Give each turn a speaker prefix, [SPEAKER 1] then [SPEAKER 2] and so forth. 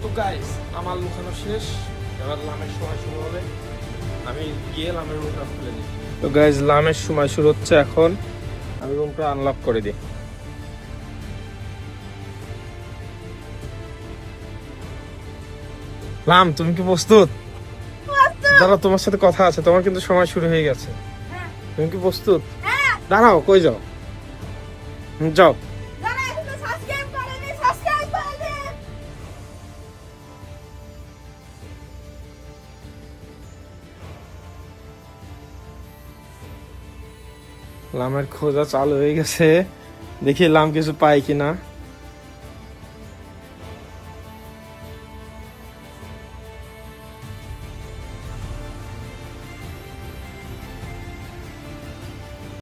[SPEAKER 1] তো গাইস আমার লুকানো শেষ, এবার লামের সময় শুরু হবে। আমি গিয়ে লামের রুমটা খুলে দিই। তো গাইস লামের সময় শুরু হচ্ছে এখন। আমি রুমটা আনলক করে দিই। লাম তুমি কি প্রস্তুত? দাঁড়াও, তোমার সাথে কথা আছে, তোমার কিন্তু সময় শুরু হয়ে গেছে। তুমি কি প্রস্তুত? দাঁড়াও, কই যাও? যাও। লামের খোঁজা চালু হয়ে গেছে, দেখি লাম কিছু পাই কিনা।